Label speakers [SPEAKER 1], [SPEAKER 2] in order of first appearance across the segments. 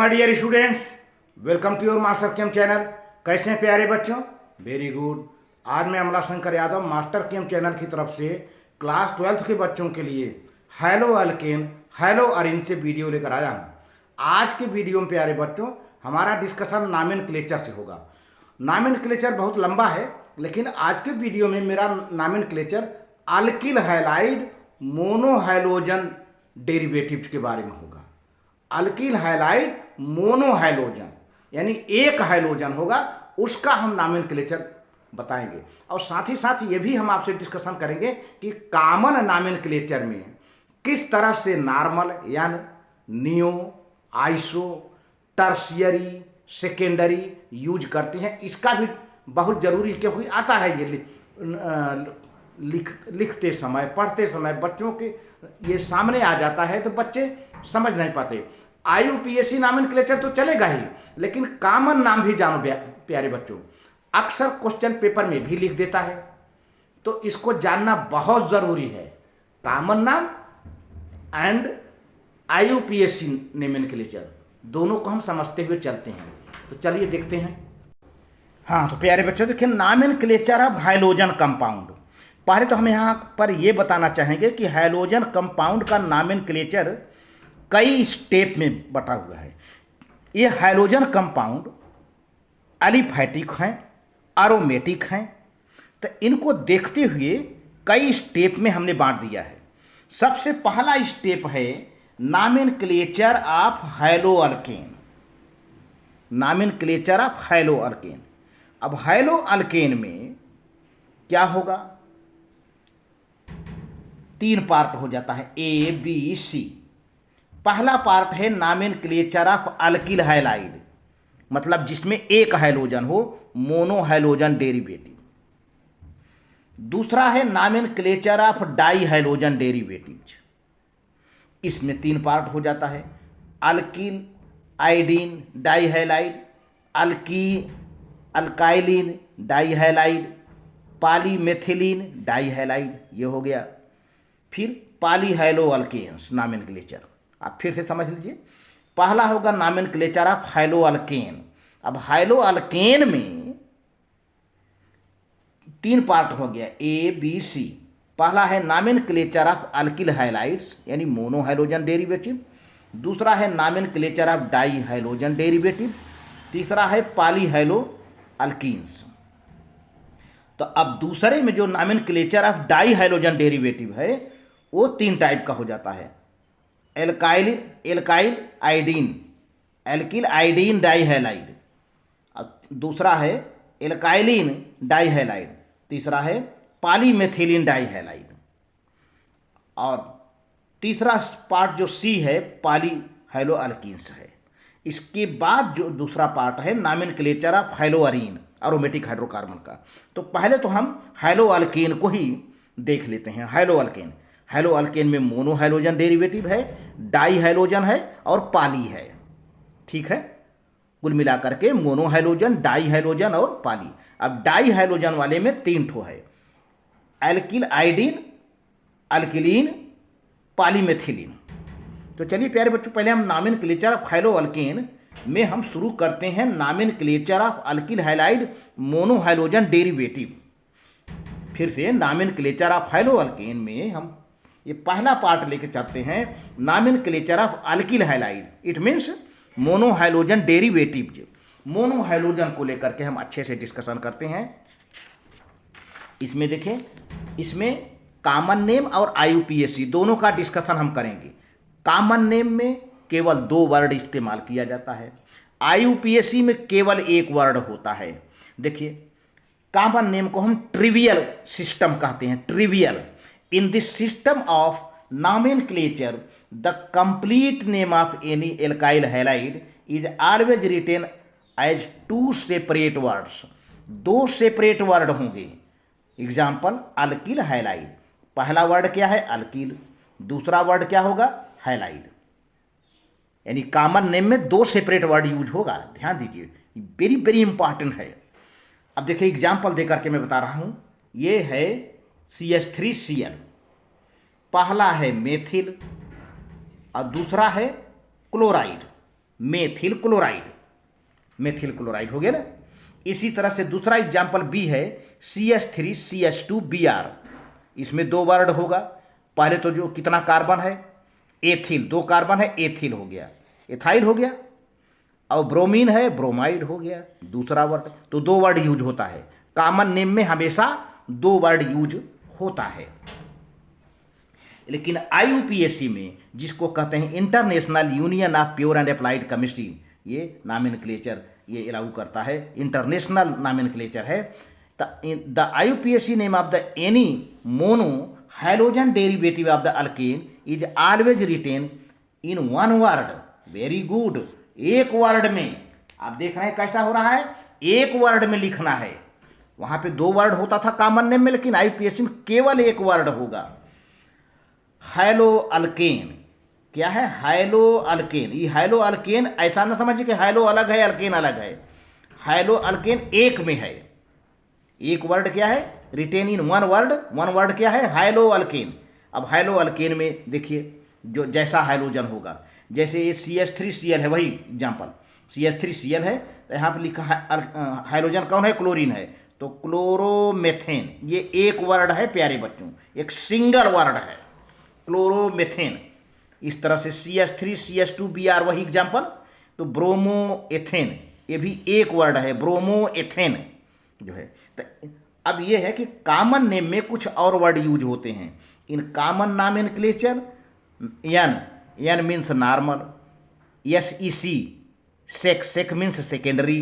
[SPEAKER 1] My dear students, welcome to your master chem channel. कैसे हैं प्यारे बच्चों? Very good. आज मैं Amlashankar Yadav master chem channel की तरफ से क्लास 12th के बच्चों के लिए हेलो अल्केन हेलो अरीन से वीडियो लेकर आया हूँ। आज के वीडियो में प्यारे बच्चों हमारा डिस्कशन नॉमेनक्लेचर से होगा। नॉमेनक्लेचर बहुत लंबा है, लेकिन आज के वीडियो में मेरा नॉमेनक्लेचर अल्किल हैलाइड मोनोहैलोजन डेरिवेटिव्स के बारे में होगा। अल्किल हैलाइड मोनोहैलोजन यानी एक हैलोजन होगा, उसका हम नॉमेनक्लेचर बताएंगे। और साथ ही साथ ये भी हम आपसे डिस्कशन करेंगे कि कॉमन नॉमेनक्लेचर में किस तरह से नॉर्मल यानी neo, iso, tertiary, secondary use करते हैं। इसका भी बहुत ज़रूरी, क्योंकि आता है ये लिखते समय, पढ़ते समय बच्चों के ये सामने आ जाता है तो बच्चे समझ नहीं पाते। IUPAC नॉमेनक्लेचर तो चलेगा ही, लेकिन कॉमन नाम भी जानो प्यारे बच्चों। अक्सर क्वेश्चन पेपर में भी लिख देता है, तो इसको जानना बहुत ज़रूरी है। कॉमन नाम एंड IUPAC नॉमेनक्लेचर दोनों को हम समझते हुए चलते हैं। तो चलिए देखते हैं। हाँ तो प्यारे बच्चों देखिए, नॉमेनक्लेचर ऑफ हैलोजन कंपाउंड। पहले तो हम यहाँ पर ये बताना चाहेंगे कि हैलोजन कंपाउंड का नॉमेनक्लेचर कई स्टेप में बटा हुआ है। ये हैलोजन कंपाउंड एलिफैटिक हैं, एरोमेटिक हैं, तो इनको देखते हुए कई स्टेप में हमने बांट दिया है। सबसे पहला स्टेप है nomenclature of hello alkane. Nomenclature of hello alkane. अब हैलो अल्केन में क्या होगा? 3 पार्ट हो जाता है, ABC। पहला पार्ट है नॉमेनक्लेचर ऑफ अल्किल हैलाइड, मतलब जिसमें एक हैलोजन हो, मोनोहैलोजन डेरिवेटिव। दूसरा है nomenclature of dihalogen derivatives. इसमें 3 पार्ट हो जाता है, alkylidene dihalide, alkylene dihalide, polymethylene dihalide, ये हो गया। फिर पॉलीहैलो अल्केन्स नॉमेनक्लेचर। आप फिर से समझ लीजिए, पहला होगा नॉमेनक्लेचर ऑफ हैलो अल्केन। अब हैलो अल्केन में 3 पार्ट हो गया, ABC। पहला है नॉमेनक्लेचर ऑफ अल्किल हैलाइड्स यानी मोनोहैलोजन डेरिवेटिव। दूसरा है nomenclature of dihalogen derivative. तीसरा है पॉलीहैलो अल्कीन्स। तो अब दूसरे में जो nomenclature of dihalogen derivative है वो 3 टाइप का हो जाता है, alkylidene, alkylidene dihalide. दूसरा है एल्काइलिन डाई हैलाइड। तीसरा है पॉलीमेथिलीन डाई हैलाइड। और तीसरा पार्ट जो C है पॉलीहैलो अल्कीन्स है। इसके बाद जो दूसरा पार्ट है nomenclature of hello Areen, aromatic hydrocarbon का। तो पहले तो हम हैलो अल्केन को ही देख लेते हैं। हैलो अल्केन, हैलो अल्केन में मोनोहैलोजन डेरिवेटिव है, डाई हैलोजन है और पॉली है। ठीक है, कुल मिलाकर के मोनोहैलोजन, डाई हैलोजन और पॉली। अब डाई हैलोजन वाले में 3 ठो है, एल्किल आइडीन, अल्किलीन, पॉलीमेथिलीन। तो चलिए प्यारे बच्चों, पहले हम नॉमेनक्लेचर ऑफ हैलो अल्केन में हम शुरू करते हैं nomenclature of alkyl halide monohalogen derivative. फिर से नॉमेनक्लेचर ऑफ हैलो अल्केन में हम ये पहला पार्ट लेके चलते हैं, nomenclature of alkyl halide. It means monohalogen derivative. Monohalogen को लेकर के हम अच्छे से डिस्कशन करते हैं। इसमें देखें, इसमें कॉमन नेम और IUPAC दोनों का डिस्कशन हम करेंगे। कॉमन नेम में केवल 2 वर्ड इस्तेमाल किया जाता है, IUPAC में केवल 1 वर्ड होता है। देखिए, कॉमन नेम को हम ट्रिवियल सिस्टम कहते हैं। Trivial, in this system of nomenclature the complete name of any alkyl halide is always written as 2 separate words. 2 separate word होंगे। एग्जाम्पल, अल्किल हैलाइड, पहला वर्ड क्या है? अल्किल। दूसरा वर्ड क्या होगा? हैलाइड। यानी कॉमन नेम में 2 सेपरेट वर्ड यूज होगा। ध्यान दीजिए, वेरी वेरी इंपॉर्टेंट है। अब देखिए एग्जाम्पल देकर के मैं बता रहा हूं। ये है CH3Cl, पहला है मेथिल और दूसरा है chloride. Methyl chloride, methyl chloride हो गया ना। इसी तरह से दूसरा एग्जाम्पल बी है CH3CH2Br, इसमें 2 वर्ड होगा। पहले तो जो कितना कार्बन है, एथिल, 2 कार्बन है, एथिल हो गया, एथाइल हो गया। और ब्रोमीन है, ब्रोमाइड हो गया, दूसरा वर्ड। तो 2 वर्ड यूज होता है, कॉमन नेम में हमेशा 2 वर्ड यूज होता है। लेकिन IUPAC में, जिसको कहते हैं International Union of Pure and Applied Chemistry, ये नॉमेनक्लेचर ये अलाउ करता है, इंटरनेशनल नॉमेनक्लेचर है। The IUPAC name of the any mono hydrogen derivative of the alkane is always written in 1 word. Very good, 1 word में। आप देख रहे हैं कैसा हो रहा है, 1 वर्ड में लिखना है। वहां पे 2 वर्ड होता था कॉमन नेम में, लेकिन IUPAC में केवल 1 वर्ड होगा। हाइलो अल्केन, क्या है, हाइलो अल्केन। ये हाइलो अल्केन ऐसा ना समझिए कि हाइलो अलग है अल्केन अलग है, हाइलो अल्केन एक में है। 1 वर्ड क्या है, रिटेन इन 1 वर्ड, 1 वर्ड क्या है, हाइलो अल्केन। अब हाइलो अल्केन में देखिए जो जैसा हाइड्रोजन होगा, जैसे ये CH3Cl है, वही एग्जाम्पल CH3Cl है, तो यहाँ पर लिखा है हाइड्रोजन कौन है, क्लोरीन है, तो क्लोरोमेथेन। ये 1 वर्ड है प्यारे बच्चों, एक सिंगल वर्ड है क्लोरोमेथेन। इस तरह से CH3CH2Br वही एग्जाम्पल। तो ब्रोमोएथेन, ये भी 1 वर्ड है, ब्रोमोएथेन जो है। तो अब ये है कि कॉमन नेम में कुछ और वर्ड यूज होते हैं। In common nomenclature, n means normal, SEC sec means secondary,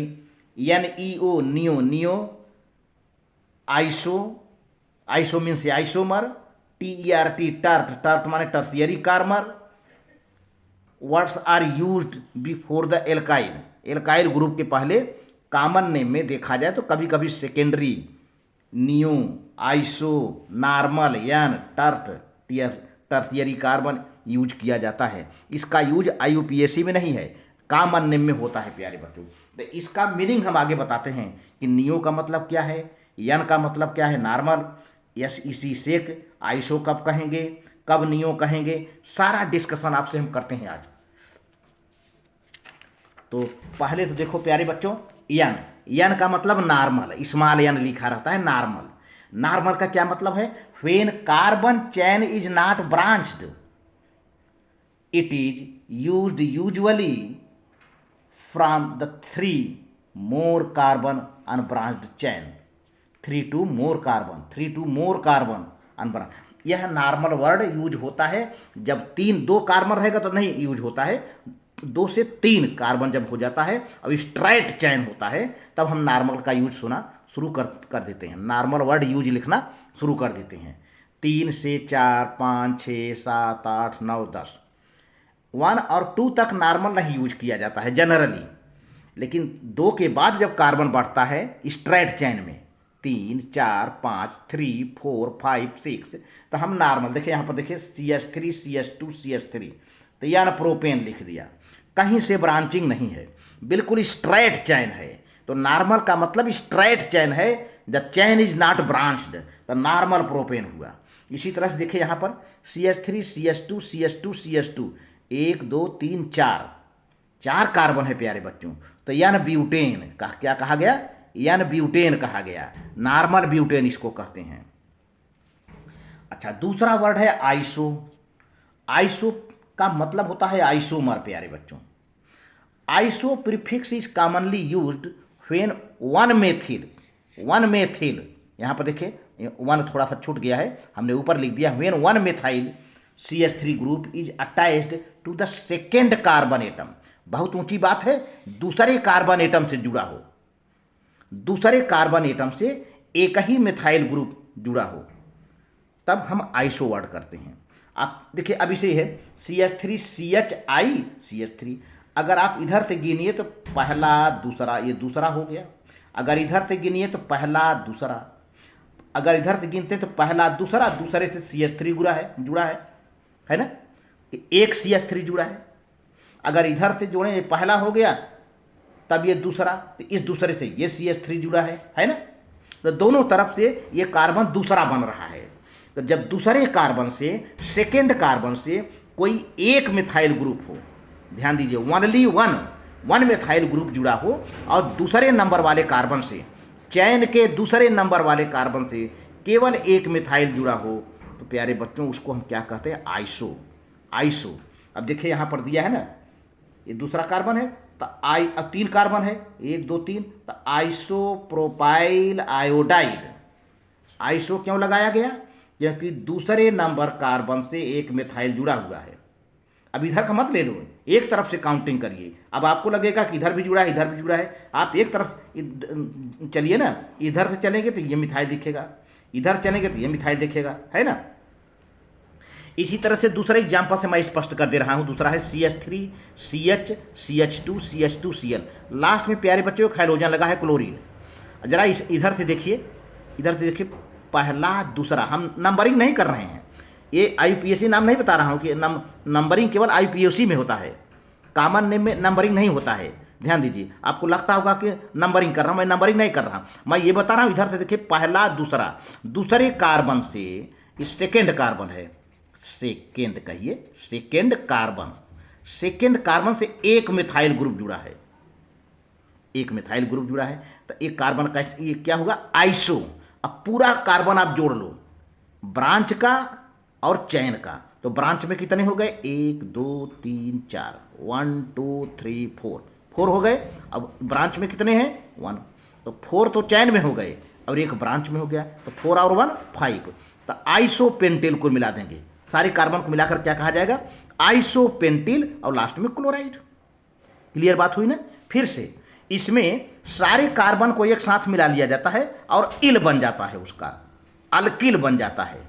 [SPEAKER 1] NEO neo, iso means isomer, TERT tert माने tertiary carbon. Words are used before the alkyl, alkyl group के पहले common name में देखा जाए तो कभी कभी secondary, neo, iso, normal, tert, tertiary carbon use किया जाता है। इसका यूज IUPAC में नहीं है, कॉमन नेम में होता है प्यारे बच्चों। तो इसका मीनिंग हम आगे बताते हैं कि नियो का मतलब क्या है, एन का मतलब क्या है, नॉर्मल, SEC सेक, आइसो कब कहेंगे, कब नियो कहेंगे, सारा डिस्कशन आपसे हम करते हैं आज। तो पहले तो देखो प्यारे बच्चों, एन का मतलब नॉर्मल, स्मॉल एन लिखा रहता है, नॉर्मल। नॉर्मल का क्या मतलब है, when carbon chain is not branched it is used usually from the 3 more carbon unbranched chain, 3 to more carbon unbranch. यह नॉर्मल वर्ड यूज होता है जब 2 कार्बन रहेगा तो नहीं यूज होता है, 2 से 3 कार्बन जब हो जाता है, अब स्ट्रेट चैन होता है, तब हम नॉर्मल का यूज शुरू कर देते हैं, नॉर्मल वर्ड यूज लिखना शुरू कर देते हैं। 3 से 4, 5, 6, 7, 8, 9, 10, 1 और 2 तक नॉर्मल नहीं यूज किया जाता है जनरली, लेकिन 2 के बाद जब कार्बन बढ़ता है स्ट्रेट चैन में, 3, 4, 5, 3, 4, 5, 6, तो हम नॉर्मल देखिए, यहाँ पर देखिए CH3 CH2 CH3, तो यानी प्रोपेन लिख दिया, कहीं से ब्रांचिंग नहीं है, बिल्कुल स्ट्रेट चैन है। तो नॉर्मल का मतलब स्ट्रेट चैन है, the chain is not branched, तो नॉर्मल प्रोपेन हुआ। इसी तरह से देखिए यहाँ पर CH3 CH2 CH2 CH2, 1 2 3 4 carbon है प्यारे बच्चों, तो यानी ब्यूटेन का क्या कहा गया, यानी ब्यूटेन कहा गया, नॉर्मल ब्यूटेन इसको कहते हैं। अच्छा, दूसरा वर्ड है आइसो। आइसो का मतलब होता है आइसोमर प्यारे बच्चों। Iso prefix is commonly used when 1 methyl, यहाँ पर देखिए 1 थोड़ा सा छूट गया है, हमने ऊपर लिख दिया, when 1 methyl CH3 group is attached to the second carbon atom. बहुत ऊंची बात है, दूसरे कार्बन एटम से जुड़ा हो, दूसरे कार्बन एटम से एक ही मिथाइल ग्रुप जुड़ा हो, तब हम आइसो वर्ड करते हैं। आप देखिए अब इसे है CH3 CHI CH3, अगर आप इधर से गिनिए तो पहला दूसरा, ये दूसरा हो गया। अगर इधर से गिनिए तो पहला दूसरा, अगर इधर से गिनते तो पहला दूसरा, दूसरे से CH3 जुड़ा है ना, एक CH3 जुड़ा है। अगर इधर से जोड़ें ये पहला हो गया, तब ये दूसरा, तो इस दूसरे से ये CH3 जुड़ा है ना, तो दोनों तरफ से ये कार्बन दूसरा बन रहा है। तो जब दूसरे कार्बन से, सेकेंड कार्बन से कोई एक मिथाइल ग्रुप हो, ध्यान दीजिए, ओनली वन मिथाइल ग्रुप जुड़ा हो और दूसरे नंबर वाले कार्बन से, चैन के दूसरे नंबर वाले कार्बन से केवल एक मिथाइल जुड़ा हो, तो प्यारे बच्चों उसको हम क्या कहते हैं? आइसो। अब देखिए यहाँ पर दिया है ना, ये दूसरा कार्बन है, तो अब 3 कार्बन है, 1 2 3, तो आइसोप्रोपाइल आयोडाइड। आइसो क्यों लगाया गया? क्योंकि दूसरे नंबर कार्बन से एक मिथाइल जुड़ा हुआ है। अब इधर का मत ले लो, एक तरफ से काउंटिंग करिए। अब आपको लगेगा कि इधर भी जुड़ा है, इधर भी जुड़ा है, आप एक तरफ चलिए ना, इधर से चलेंगे तो ये मिथाइल दिखेगा, इधर चलेंगे तो ये मिथाइल दिखेगा, है ना। इसी तरह से दूसरे एग्जाम्पल से मैं स्पष्ट कर दे रहा हूं। दूसरा है CH3 CH CH2 CH2 Cl। Last में प्यारे बच्चों एक हाइड्रोजन लगा है क्लोरीन। जरा इधर से देखिए, पहला दूसरा, हम नंबरिंग नहीं कर रहे हैं, ये IUPAC नाम नहीं बता रहा हूँ कि नंबरिंग केवल IUPAC में होता है, कॉमन नेम में नंबरिंग नहीं होता है। ध्यान दीजिए, आपको लगता होगा कि नंबरिंग कर रहा हूँ, मैं नंबरिंग नहीं कर रहा, मैं ये बता रहा हूँ। इधर से देखिए, पहला दूसरा, दूसरे कार्बन से, इस सेकेंड कार्बन है, सेकेंड कहिए, सेकेंड कार्बन से एक मिथाइल ग्रुप जुड़ा है, एक मिथाइल ग्रुप जुड़ा है, तो एक कार्बन का ये क्या होगा? आइसो। अब पूरा कार्बन आप जोड़ लो, ब्रांच का और चैन का, तो ब्रांच में कितने हो गए? 1 2 3 4, 1 2 3 4 हो गए। अब ब्रांच में कितने हैं? 1, तो 4 तो चैन में हो गए और एक ब्रांच में हो गया, तो 4 और 1 5। तो आइसोपेंटेल को मिला देंगे, सारे कार्बन को मिलाकर क्या कहा जाएगा? आइसोपेंटिल, और लास्ट में क्लोराइड। क्लियर बात हुई ना? फिर से इसमें सारे कार्बन को एक साथ मिला लिया जाता है और इल बन जाता है, उसका अल्किल बन जाता है।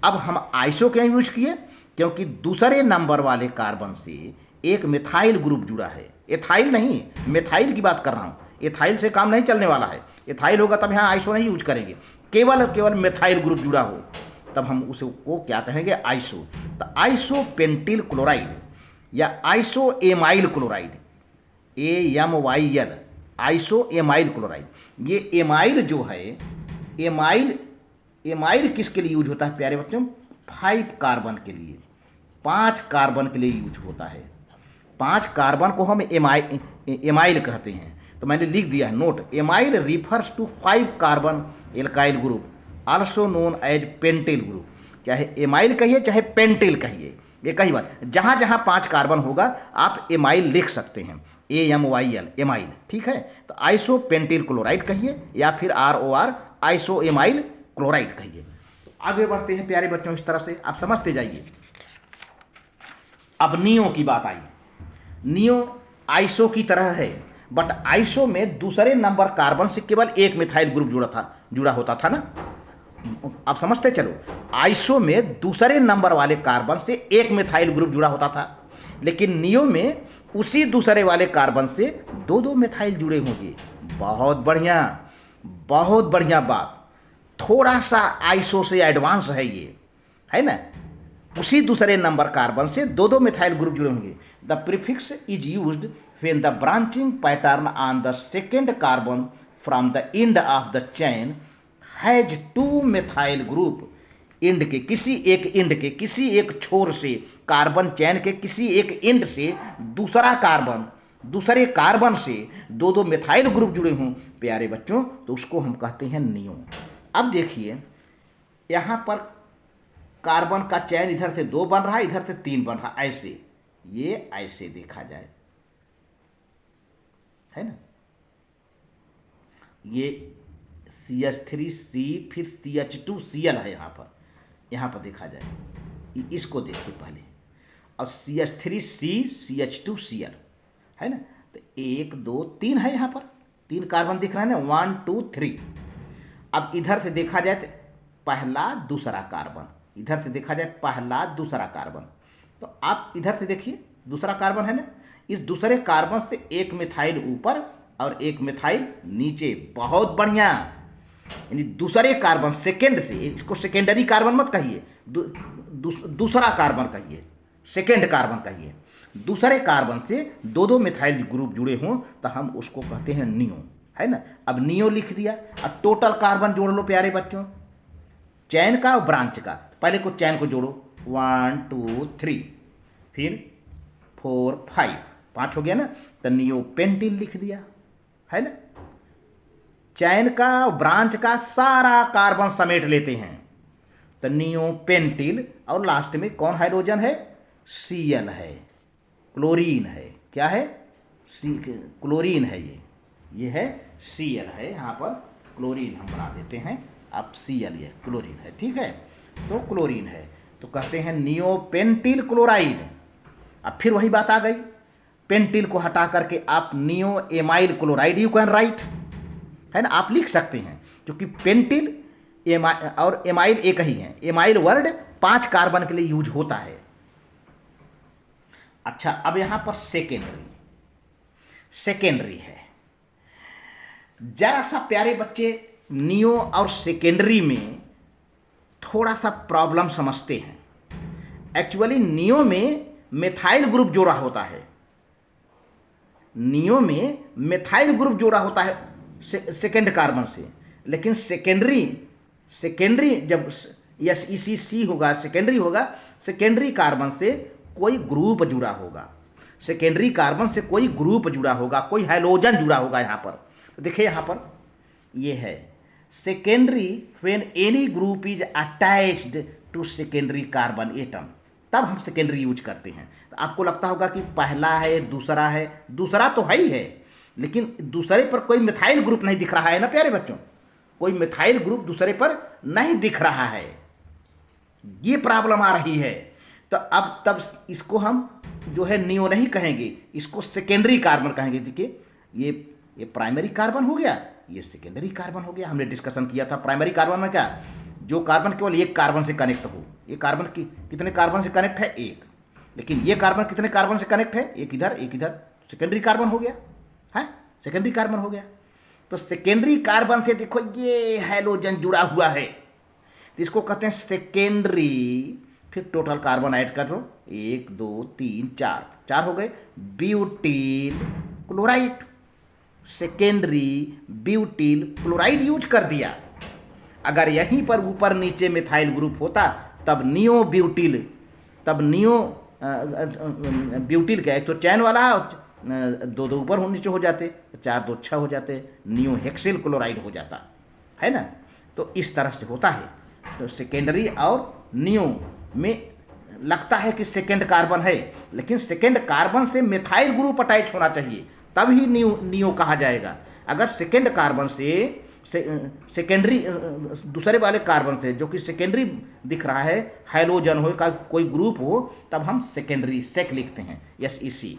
[SPEAKER 1] अब हम आइसो क्यों यूज किए? क्योंकि दूसरे नंबर वाले कार्बन से एक मिथाइल ग्रुप जुड़ा है, एथाइल नहीं, मिथाइल की बात कर रहा हूं। एथाइल से काम नहीं चलने वाला है, एथाइल होगा तब यहां आइसो नहीं यूज करेंगे, केवल मिथाइल ग्रुप जुड़ा हो तब हम उसे को क्या कहेंगे? आइसो। तो आइसोपेंटिल क्लोराइड या iso amyl chloride, AMYL, iso amyl chloride. ये एमाइल जो है, एमाइल किसके लिए यूज होता है प्यारे बच्चों? 5 कार्बन के लिए, 5 कार्बन के लिए यूज होता है। 5 कार्बन को हम एमाइल कहते हैं। तो मैंने लिख दिया है note, amyl refers to 5 carbon alkyl group also known as pentyl group. चाहे एमाइल कहिए चाहे पेंटिल कहिए, ये कही बात, जहाँ जहाँ 5 कार्बन होगा आप एमाइल लिख सकते हैं, AMYL, एमाइल, ठीक है। तो आइसो पेंटिल क्लोराइड कहिए या फिर ROR आइसो एमाइल क्लोराइड कहिए। तो आगे बढ़ते हैं प्यारे बच्चों, इस तरह से आप समझते जाइए। अब नियो की बात आई। नियो आइसो की तरह है, बट आइसो में दूसरे नंबर कार्बन से केवल एक मिथाइल ग्रुप जुड़ा होता था ना। आप समझते चलो, आइसो में दूसरे नंबर वाले कार्बन से एक मिथाइल ग्रुप जुड़ा होता था, लेकिन नियो में उसी दूसरे वाले कार्बन से 2 मिथाइल जुड़े होंगे। बहुत बढ़िया, बहुत बढ़िया बात। थोड़ा सा आइसो से एडवांस है ये, है ना। उसी दूसरे नंबर कार्बन से 2 मिथाइल ग्रुप जुड़े होंगे। The prefix is used when the branching pattern on the second carbon from the end of the chain has 2 methyl group. And के किसी एक छोर से, कार्बन चैन के किसी एक एंड से दूसरे कार्बन से 2 मिथाइल ग्रुप जुड़े हों प्यारे बच्चों, तो उसको हम कहते हैं नियो। अब देखिए यहाँ पर कार्बन का चैन इधर से 2 बन रहा है, इधर से 3 बन रहा है, ऐसे, ये ऐसे देखा जाए, है ना। ये CH3C फिर CH2Cl है यहाँ पर देखा जाए, इसको देखिए पहले, और CH3C CH2Cl है ना। तो 1 2 3 है, यहाँ पर 3 कार्बन दिख रहा है ना, 1 2 3। अब इधर से देखा जाए तो पहला दूसरा कार्बन, इधर से देखा जाए पहला दूसरा कार्बन, तो आप इधर से देखिए दूसरा कार्बन है ना, इस दूसरे कार्बन से एक मिथाइल ऊपर और एक मिथाइल नीचे। बहुत बढ़िया, यानी दूसरे कार्बन सेकेंड से, इसको सेकेंडरी कार्बन मत कहिए, दूसरा कार्बन कहिए, सेकेंड कार्बन कहिए। दूसरे कार्बन से 2 मिथाइल ग्रुप जुड़े हों तो हम उसको कहते हैं नियो, है ना। अब नियो लिख दिया। अब टोटल कार्बन जोड़ लो प्यारे बच्चों, चैन का और ब्रांच का। पहले को चैन को जोड़ो, 1 2 3, फिर 4 5, 5 हो गया ना, तो नियोपेंटिल लिख दिया, है ना। चैन का ब्रांच का सारा कार्बन समेट लेते हैं, तो नियोपेंटिल, और लास्ट में कौन हाइड्रोजन है, Cl है, क्लोरीन है, क्या है, क्लोरीन है, ये है Cl है, यहाँ पर क्लोरीन हम बना देते हैं, अब Cl ये क्लोरीन है, ठीक है, तो क्लोरीन है, तो कहते हैं नियोपेंटिल क्लोराइड। अब फिर वही बात आ गई, पेंटिल को हटा करके आप neo amyl chloride you can right, है ना, आप लिख सकते हैं, क्योंकि पेंटिल और एमाइल एक ही है। एमाइल वर्ड 5 कार्बन के लिए यूज होता है। अच्छा, अब यहां पर सेकेंडरी है, जरा सा प्यारे बच्चे नियो और सेकेंडरी में थोड़ा सा प्रॉब्लम समझते हैं। एक्चुअली नियो में मेथाइल ग्रुप जोड़ा होता है, नियो में मेथाइल ग्रुप जोड़ा होता है सेकेंड कार्बन से, लेकिन सेकेंडरी जब SEC होगा, सेकेंडरी होगा, सेकेंडरी कार्बन से कोई ग्रुप जुड़ा होगा, सेकेंडरी कार्बन से कोई ग्रुप जुड़ा होगा, कोई हाइड्रोजन जुड़ा होगा। यहाँ पर देखिए, यहाँ पर ये है secondary, when any group is attached to secondary carbon atom, तब हम सेकेंडरी यूज करते हैं। तो आपको लगता होगा कि पहला है, दूसरा है, दूसरा तो है ही है, लेकिन दूसरे पर कोई मिथाइल ग्रुप नहीं दिख रहा है ना प्यारे बच्चों, कोई मिथाइल ग्रुप दूसरे पर नहीं दिख रहा है, ये प्रॉब्लम आ रही है। तो अब तब इसको हम जो है नियो नहीं कहेंगे, इसको सेकेंडरी कार्बन कहेंगे। देखिए, ये प्राइमरी कार्बन हो गया, ये सेकेंडरी कार्बन हो गया। हमने डिस्कशन किया था प्राइमरी कार्बन में क्या, जो कार्बन केवल एक कार्बन से कनेक्ट हो। ये कार्बन कितने कार्बन से कनेक्ट है, एक, लेकिन ये कार्बन कितने कार्बन से कनेक्ट है, एक इधर एक इधर, सेकेंडरी कार्बन हो गया, है सेकेंडरी कार्बन हो गया। तो सेकेंडरी कार्बन से देखो ये हाइड्रोजन जुड़ा हुआ है, तो इसको कहते हैं सेकेंडरी। फिर टोटल कार्बन ऐड कर लो, 1 2 3 4 हो गए, ब्यूटील क्लोराइड, सेकेंडरी ब्यूटील क्लोराइड यूज कर दिया। अगर यहीं पर ऊपर नीचे मिथाइल ग्रुप होता तब नियो ब्यूटील, तब नियो ब्यूटील क्या है, तो चैन वाला 2 2 ऊपर नीचे हो जाते, 4 2 6 हो जाते, नियो हेक्सिल क्लोराइड हो जाता है ना। तो इस तरह से होता है। तो सेकेंडरी और नियो में लगता है कि सेकेंड कार्बन है, लेकिन सेकेंड कार्बन से मिथाइल ग्रुप अटैच होना चाहिए, तब ही नियो कहा जाएगा। अगर सेकेंड कार्बन से सेकेंडरी दूसरे वाले कार्बन से जो कि सेकेंडरी दिख रहा है, हाइड्रोजन हो का कोई ग्रुप हो, तब हम सेकेंडरी सेक लिखते हैं, SEC।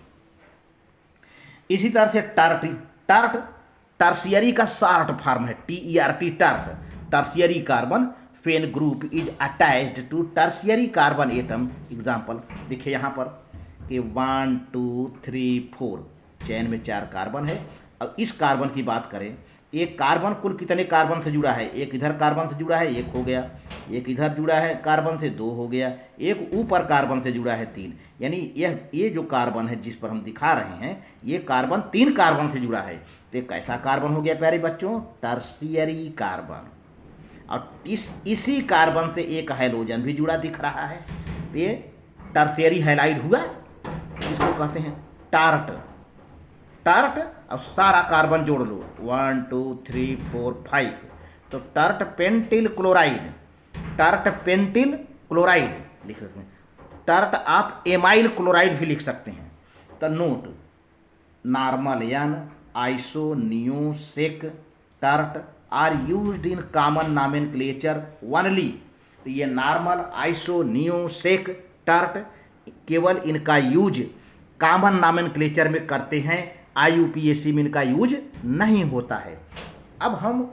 [SPEAKER 1] इसी तरह से टर्ट टर्शियरी का शॉर्ट फॉर्म है, TERT, tertiary carbon when group is attached to tertiary carbon atom. Example देखिए यहाँ पर कि 1 2 3 4 चैन में 4 कार्बन है। अब इस कार्बन की बात करें, एक कार्बन कुल कितने कार्बन से जुड़ा है, एक इधर कार्बन से जुड़ा है, 1 हो गया, एक इधर जुड़ा है कार्बन से, 2 हो गया, एक ऊपर कार्बन से जुड़ा है, 3। यानी ये जो कार्बन है जिस पर हम दिखा रहे हैं, ये कार्बन 3 कार्बन से जुड़ा है। तो एक कैसा कार्बन हो गया प्यारे बच्चों, टर्शियरी कार्बन। और इसी कार्बन से एक हाइड्रोजन भी जुड़ा दिख रहा है, तो ये टर्शियरी हैलाइड हुआ, इसको कहते हैं टार्ट। अब सारा कार्बन जोड़ लो, 1 2 3 4 5, तो टर्ट पेंटिल क्लोराइड लिख सकते हैं। टर्ट आप एमाइल क्लोराइड भी लिख सकते हैं। तो नोट, नॉर्मल यान iso neo sec tert are used in common nomenclature only. तो ये normal, iso, neo, sec, tert केवल इनका यूज कॉमन नॉमेनक्लेचर में करते हैं, IUPAC में इनका यूज नहीं होता है। अब हम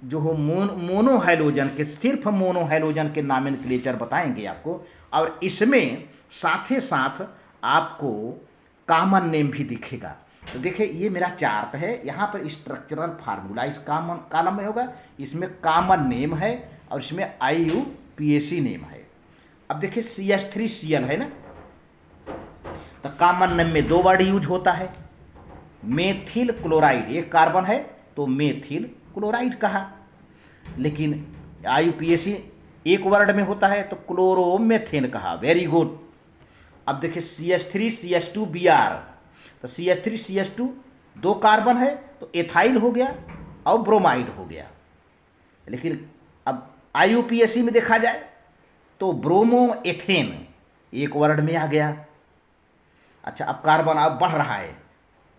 [SPEAKER 1] जो हो मोनो हाइड्रोजन के, सिर्फ मोनो हाइड्रोजन के नॉमेनक्लेचर बताएंगे आपको, और इसमें साथ ही साथ आपको कॉमन नेम भी दिखेगा। तो देखिए, ये मेरा चार्ट है, यहाँ पर स्ट्रक्चरल फार्मूला इस कॉलम में होगा, इसमें कॉमन नेम है और इसमें IUPAC नेम है। अब देखिए CH3Cl है ना, तो कॉमन नेम में 2 वर्ड यूज होता है, मेथिल क्लोराइड, एक कार्बन है तो मेथिल क्लोराइड कहा, लेकिन IUPAC एक वर्ड में होता है तो क्लोरोमेथेन कहा। Very good. अब देखिए CH3CH2Br, तो CH3CH2 दो कार्बन है तो एथाइल हो गया और ब्रोमाइड हो गया। लेकिन अब IUPAC में देखा जाए तो ब्रोमो एथेन एक वर्ड में आ गया। अच्छा, अब कार्बन अब बढ़ रहा है,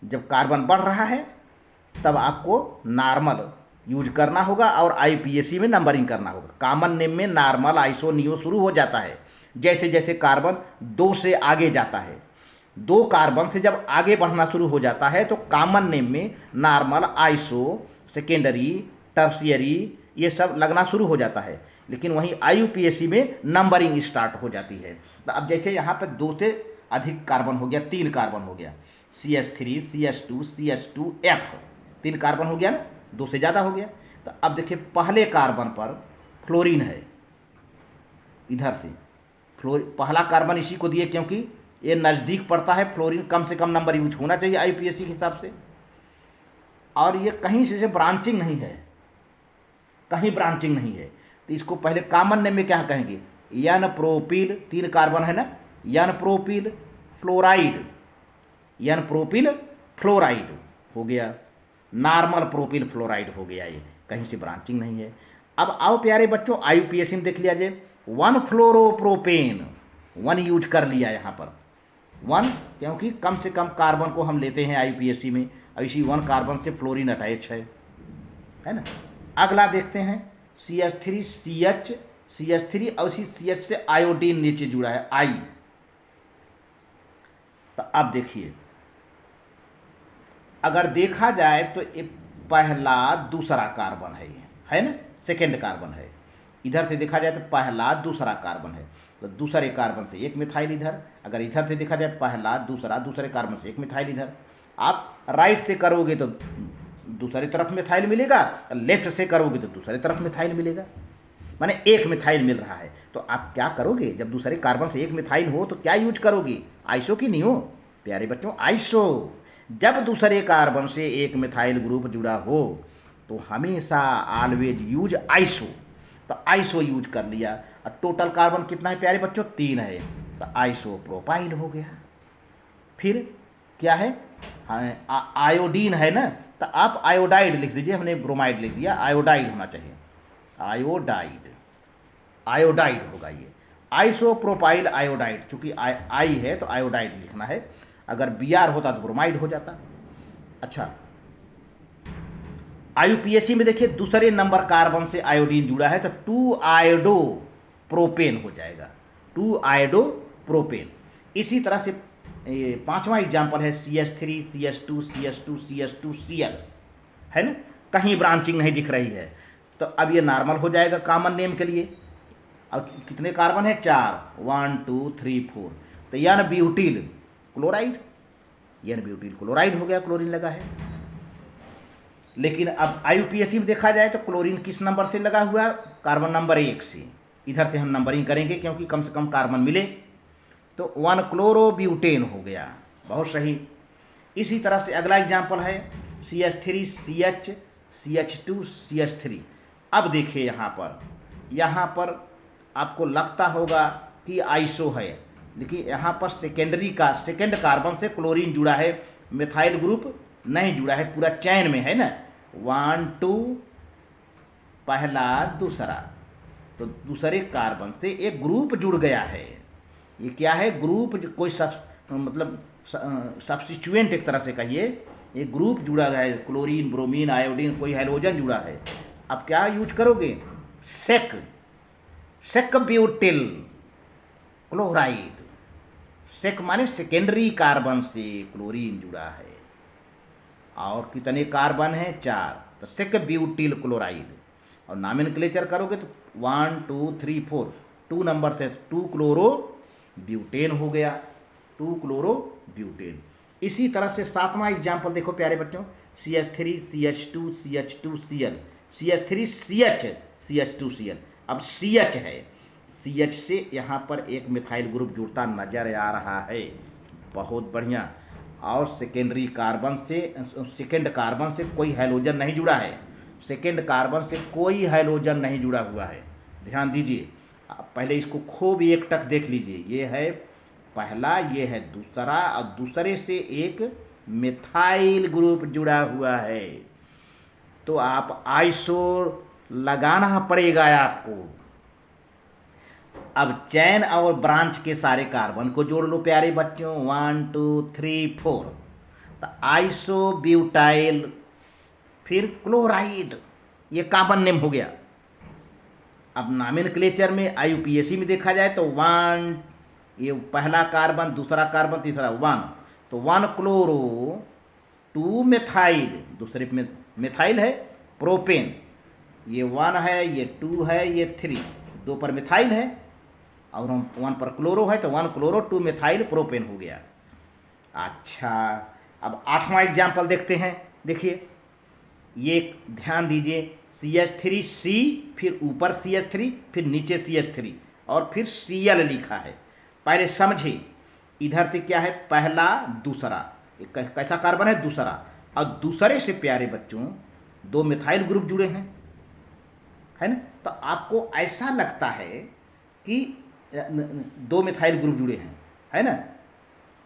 [SPEAKER 1] जब कार्बन बढ़ रहा है तब आपको नॉर्मल यूज करना होगा और IUPAC में नंबरिंग करना होगा। कॉमन नेम में नॉर्मल, आइसो, नियो शुरू हो जाता है जैसे जैसे कार्बन 2 से आगे जाता है। 2 कार्बन से जब आगे बढ़ना शुरू हो जाता है तो कॉमन नेम में नॉर्मल, आइसो, सेकेंडरी, टर्शियरी ये सब लगना शुरू हो जाता है। लेकिन वहीं IUPAC में नंबरिंग स्टार्ट हो जाती है। तो अब जैसे यहाँ पर 2 से अधिक कार्बन हो गया, 3 कार्बन हो गया, CH3 CH2 CH2F 3 कार्बन हो गया ना, 2 से ज़्यादा हो गया। तो अब देखिए पहले कार्बन पर फ्लोरीन है, इधर से पहला कार्बन इसी को दिए क्योंकि ये नज़दीक पड़ता है, फ्लोरीन कम से कम नंबर यूज होना चाहिए IUPAC के हिसाब से। और ये कहीं से ब्रांचिंग नहीं है, कहीं ब्रांचिंग नहीं है, तो इसको पहले कॉमन नेम में क्या कहेंगे, एन प्रोपिल, 3 कार्बन है ना, n propyl fluoride, n propyl fluoride हो गया, नॉर्मल प्रोपिल फ्लोराइड हो गया। ये कहीं से ब्रांचिंग नहीं है। अब आओ प्यारे बच्चों IUPAC में देख लिया जाए, 1 फ्लोरोप्रोपेन, 1 यूज कर लिया यहाँ पर 1, क्योंकि कम से कम कार्बन को हम लेते हैं IUPAC में, और इसी 1 कार्बन से फ्लोरीन अटैच है ना। अगला देखते हैं CH3CH, CH3 और इसी CH से आयोडीन नीचे जुड़ा है I। तो अब देखिए अगर देखा जाए तो ये पहला दूसरा कार्बन है, ये है ना, सेकेंड कार्बन है। इधर से देखा जाए तो पहला दूसरा कार्बन है, तो दूसरे कार्बन से एक मिथाइल इधर। अगर इधर से देखा जाए पहला दूसरा, दूसरे कार्बन से एक मिथाइल इधर। आप राइट से करोगे तो दूसरी तरफ मिथाइल मिलेगा, लेफ्ट से करोगे तो दूसरी तरफ मिथाइल मिलेगा, माने एक मिथाइल मिल रहा है। तो आप क्या करोगे, जब दूसरे कार्बन से एक मिथाइल हो तो क्या यूज करोगे, आइसो की नियो। प्यारे बच्चों आइसो, जब दूसरे कार्बन से एक मिथाइल ग्रुप जुड़ा हो तो हमेशा ऑलवेज यूज आइसो। तो आइसो यूज कर लिया। और टोटल कार्बन कितना है प्यारे बच्चों, 3 है, तो आइसो प्रोपाइल हो गया। फिर क्या है, आयोडीन है ना, तो आप आयोडाइड लिख दीजिए, हमने ब्रोमाइड लिख दिया, आयोडाइड होना चाहिए, आयोडाइड, आयोडाइड होगा ये, आइसोप्रोपाइल आयोडाइड। चूंकि आई है तो आयोडाइड लिखना है, अगर Br होता तो ब्रोमाइड हो जाता। अच्छा, IUPAC में देखिए दूसरे नंबर कार्बन से आयोडीन जुड़ा है तो 2 आयोडो प्रोपेन हो जाएगा, 2 आयोडो प्रोपेन। इसी तरह से 5वां एग्जाम्पल है CH3 CH2 CH2 CH2Cl, है ना, कहीं ब्रांचिंग नहीं दिख रही है। तो अब ये नॉर्मल हो जाएगा कॉमन नेम के लिए। अब कितने कार्बन है, 4, 1 2 3 4, तो n butyl chloride, n butyl chloride हो गया, क्लोरीन लगा है। लेकिन अब IUPAC में देखा जाए तो क्लोरीन किस नंबर से लगा हुआ है, कार्बन नंबर 1 से। इधर से हम नंबरिंग करेंगे क्योंकि कम से कम कार्बन मिले, तो 1 क्लोरोब्यूटेन हो गया, बहुत सही। इसी तरह से अगला एग्जाम्पल है CH3 CH CH2 CH3। अब देखिए यहाँ पर आपको लगता होगा कि आइसो है, देखिए यहाँ पर सेकेंड कार्बन से क्लोरीन जुड़ा है, मिथाइल ग्रुप नहीं जुड़ा है, पूरा चैन में है ना, 1 2 पहला दूसरा, तो दूसरे कार्बन से एक ग्रुप जुड़ गया है। ये क्या है, ग्रुप, कोई मतलब सब्स्टिट्यूएंट एक तरह से कहिए, ये ग्रुप जुड़ा है, क्लोरीन, ब्रोमीन, आयोडीन, कोई हाइड्रोजन जुड़ा है। अब क्या यूज करोगे, सेक ब्यूटिल क्लोराइड। सेक माने सेकेंडरी कार्बन से क्लोरीन जुड़ा है, और कितने कार्बन हैं, 4, तो सेक ब्यूटिल क्लोराइड। और नॉमेनक्लेचर करोगे तो 1 2 3 4, 2 नंबर से 2 क्लोरो ब्यूटेन हो गया, 2 क्लोरो ब्यूटेन। इसी तरह से 7वां एग्जाम्पल देखो प्यारे बच्चों, CH3 CH2 CH2Cl, CH3 CH CH2Cl। अब CH है, CH से यहाँ पर एक मिथाइल ग्रुप जुड़ता नजर आ रहा है, बहुत बढ़िया। और सेकेंड कार्बन से कोई हाइड्रोजन नहीं जुड़ा है, सेकेंड कार्बन से कोई हाइड्रोजन नहीं जुड़ा हुआ है, ध्यान दीजिए। पहले इसको खूब एक टक देख लीजिए, ये है पहला ये है दूसरा, और दूसरे से एक मिथाइल ग्रुप जुड़ा हुआ है, तो आप आइसो लगाना पड़ेगा आपको। अब चैन और ब्रांच के सारे कार्बन को जोड़ लो प्यारे बच्चों, 1 2 3 4, तो आइसो ब्यूटाइल, फिर क्लोराइड, ये कॉमन नेम हो गया। अब नॉमेनक्लेचर में आईयूपीएसी में देखा जाए तो 1, ये पहला कार्बन, दूसरा कार्बन, तीसरा 1, तो 1 क्लोरो 2 मिथाइल, दूसरे में मिथाइल है प्रोपेन, ये 1 है, ये 2 है, ये 3, 2 पर मिथाइल है और 1 पर क्लोरो है, तो 1 क्लोरो 2 मिथाइल प्रोपेन हो गया। अच्छा, अब 8वां एग्जाम्पल देखते हैं। देखिए, ये ध्यान दीजिए, CH3C, फिर ऊपर CH3, फिर नीचे CH3 और फिर Cl लिखा है। पहले समझे, इधर से क्या है, पहला दूसरा, कैसा कार्बन है, दूसरा, और दूसरे से प्यारे बच्चों 2 मिथाइल ग्रुप जुड़े हैं, है ना। तो आपको ऐसा लगता है कि 2 मिथाइल ग्रुप जुड़े हैं, है ना।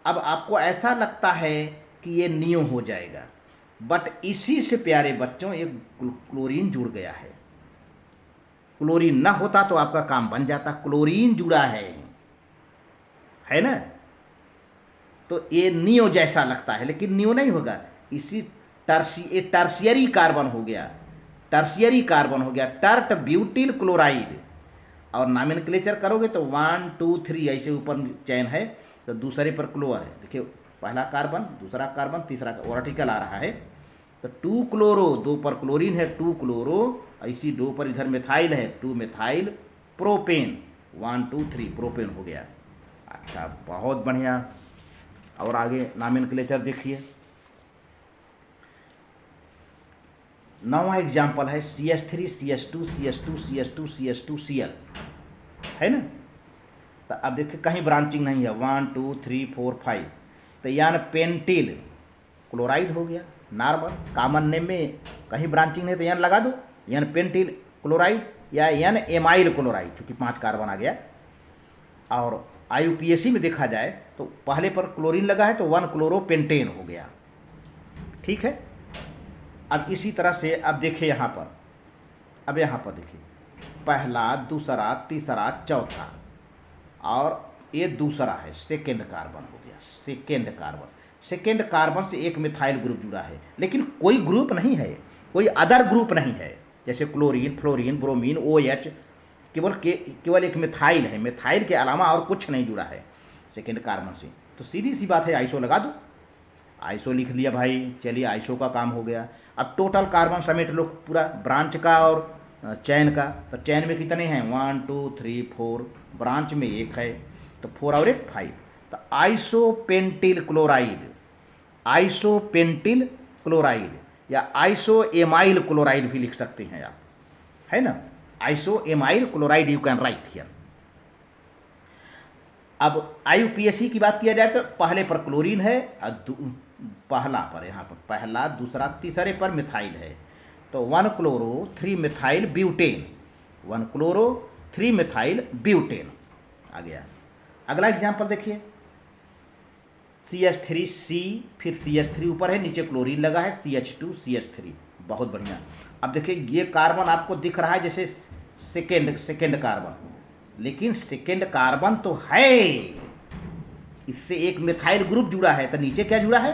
[SPEAKER 1] अब आपको ऐसा लगता है कि ये नियो हो जाएगा, बट इसी से प्यारे बच्चों एक क्लोरीन जुड़ गया है। क्लोरीन ना होता तो आपका काम बन जाता, क्लोरीन जुड़ा है ना। तो ये नियो जैसा लगता है, लेकिन नियो नहीं होगा, इसी टर्शियरी कार्बन हो गया, टर्शियरी कार्बन हो गया, टर्ट ब्यूटिल क्लोराइड। और नॉमेनक्लेचर करोगे तो 1 2 3 ऐसे ऊपर चैन है, तो दूसरे पर क्लोर है। देखिए, पहला कार्बन, दूसरा कार्बन, तीसरा ऑर्टिकल आ रहा है, तो 2 क्लोरो, 2 पर क्लोरीन है, 2 क्लोरो, इसी 2 पर इधर मिथाइल है, 2 मिथाइल प्रोपेन, 1 2 3 प्रोपेन हो गया। अच्छा, बहुत बढ़िया। और आगे नॉमेनक्लेचर देखिए, 9वां एग्जाम्पल है CH3 CH2 CH2 CH2 CH2 Cl, है ना। तो अब देखिए, कहीं ब्रांचिंग नहीं है, 1 2 3 4 5, तो यान पेंटिल क्लोराइड हो गया, नॉर्मल कॉमन नेम में कहीं ब्रांचिंग नहीं, तो यान लगा दो, यान पेंटिल क्लोराइड या यान एमाइल क्लोराइड, चूँकि 5 कार्बन आ गया। और आईयूपीएसी में देखा जाए तो पहले पर क्लोरीन लगा है, तो 1 क्लोरोपेंटेन हो गया, ठीक है। अब इसी तरह से अब देखिए यहाँ पर, अब यहाँ पर देखिए, पहला, दूसरा, तीसरा, चौथा, और ये दूसरा है, सेकेंड कार्बन हो गया, सेकेंड कार्बन। सेकेंड कार्बन से एक मिथाइल ग्रुप जुड़ा है, लेकिन कोई ग्रुप नहीं है, कोई अदर ग्रुप नहीं है, जैसे क्लोरीन, फ्लोरीन, ब्रोमीन, OH, केवल एक मिथाइल है, मिथाइल के अलावा और कुछ नहीं जुड़ा है सेकेंड कार्बन से। तो सीधी सी बात है, आइसो लगा दो, आइसो लिख लिया भाई, चलिए आइसो का काम हो गया। अब टोटल कार्बन समेट लो पूरा, ब्रांच का और चैन का, तो चैन में कितने हैं, 1 2 3 4, ब्रांच में 1 है, तो 4 और 1 5, तो आइसोपेंटिल क्लोराइड, आइसोपेंटिल क्लोराइड या आइसोएमाइल क्लोराइड भी लिख सकते हैं आप, है ना। Isoamyl chloride you can write here. अब आईयूपीएसी की बात किया जाए तो पहले पर क्लोरीन है, पहला पर, यहाँ पर पहला, दूसरा, तीसरे पर मिथाइल है, तो 1 chloro 3 methyl butane, 1 chloro 3 methyl butane आ गया। अगला एग्जाम्पल देखिए, CH3C, फिर CH3 ऊपर है, नीचे क्लोरीन लगा है, CH2 CH3, बहुत बढ़िया। अब देखिए, ये कार्बन आपको दिख रहा है जैसे सेकेंड कार्बन, लेकिन सेकेंड कार्बन तो है, इससे एक मिथाइल ग्रुप जुड़ा है, तो नीचे क्या जुड़ा है,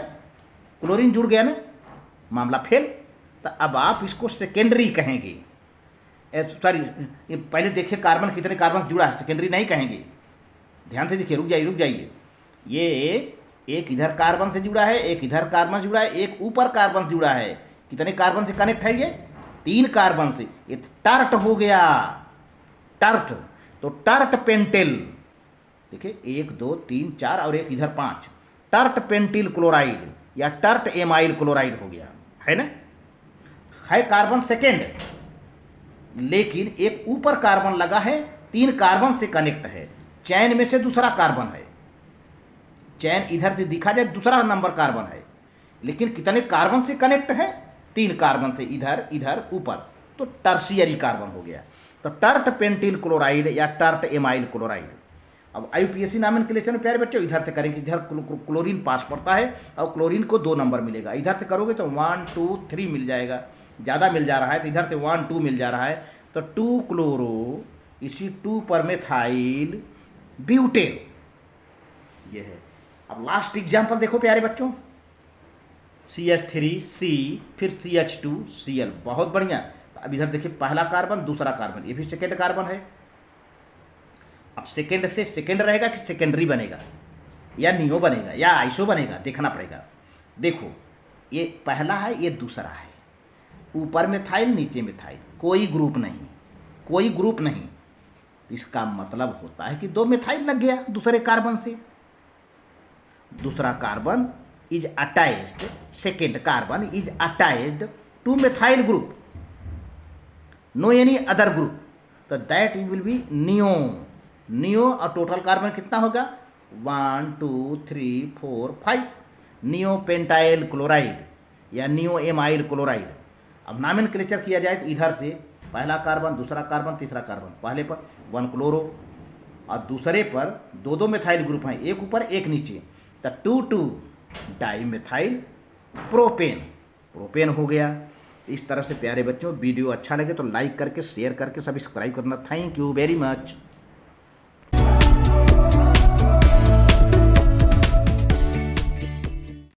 [SPEAKER 1] क्लोरीन जुड़ गया ना, मामला फेल। तो अब आप इसको सेकेंडरी कहेंगे, सॉरी पहले देखिए कार्बन कितने कार्बन जुड़ा है, सेकेंडरी नहीं कहेंगे, ध्यान से देखिए, रुक जाइए, ये एक इधर कार्बन से जुड़ा है, एक इधर कार्बन जुड़ा है, एक ऊपर कार्बन जुड़ा है, कितने कार्बन से कनेक्ट है, ये 3 कार्बन से, ये टर्ट हो गया, टर्ट, तो टर्ट पेंटिल, देखिए 1 2 3 4 और एक इधर 5, टर्ट पेंटिल क्लोराइड या टर्ट एमाइल क्लोराइड हो गया, है ना। है कार्बन सेकेंड, लेकिन एक ऊपर कार्बन लगा है, 3 कार्बन से कनेक्ट है, चैन में से दूसरा कार्बन है, चैन इधर से दिखा जाए दूसरा नंबर कार्बन है, लेकिन कितने कार्बन से कनेक्ट है, 3 कार्बन से, इधर ऊपर, तो टर्शियरी कार्बन हो गया। तो टर्ट पेंटिल क्लोराइड या टर्ट एमाइल क्लोराइड, अब IUPAC नॉमेनक्लेचर में प्यारे बच्चों इधर से करेंगे, इधर क्लोरीन पास पड़ता है और क्लोरीन को 2 नंबर मिलेगा, इधर से करोगे तो 1 2 3 मिल जाएगा, ज़्यादा मिल जा रहा है तो इधर से 1 2 मिल जा रहा है, तो 2 क्लोरो इसी 2 पर मेथाइल ब्यूटेन, ये है। अब लास्ट एग्जाम्पल देखो प्यारे बच्चों, CH3C फिर CH2Cl, बहुत बढ़िया। अब इधर देखिए पहला कार्बन दूसरा कार्बन, ये भी सेकेंड कार्बन है। अब सेकेंड से सेकेंड रहेगा कि सेकेंडरी बनेगा या नियो बनेगा या आइसो बनेगा, देखना पड़ेगा। देखो ये पहला है ये दूसरा है, ऊपर मिथाइल नीचे मिथाइल, कोई ग्रुप नहीं, कोई ग्रुप नहीं, इसका मतलब होता है कि 2 मिथाइल लग गया दूसरे कार्बन से। दूसरा carbon is attached, second carbon is attached to methyl group, no any other group, तो that will be neo. Neo और टोटल कार्बन कितना होगा 1 2 3 4 5, नियो पेंटाइल क्लोराइड या नियो एमाइल क्लोराइड। अब नॉमेनक्लेचर किया जाए तो इधर से पहला कार्बन दूसरा कार्बन तीसरा कार्बन, पहले पर 1 क्लोरो और दूसरे पर 2 मिथाइल ग्रुप हैं, एक ऊपर एक नीचे, तो 2 2 डाई मिथाइल प्रोपेन, प्रोपेन हो गया। इस तरह से प्यारे बच्चों वीडियो अच्छा लगे तो लाइक करके शेयर करके सब्सक्राइब करना। Thank you very much.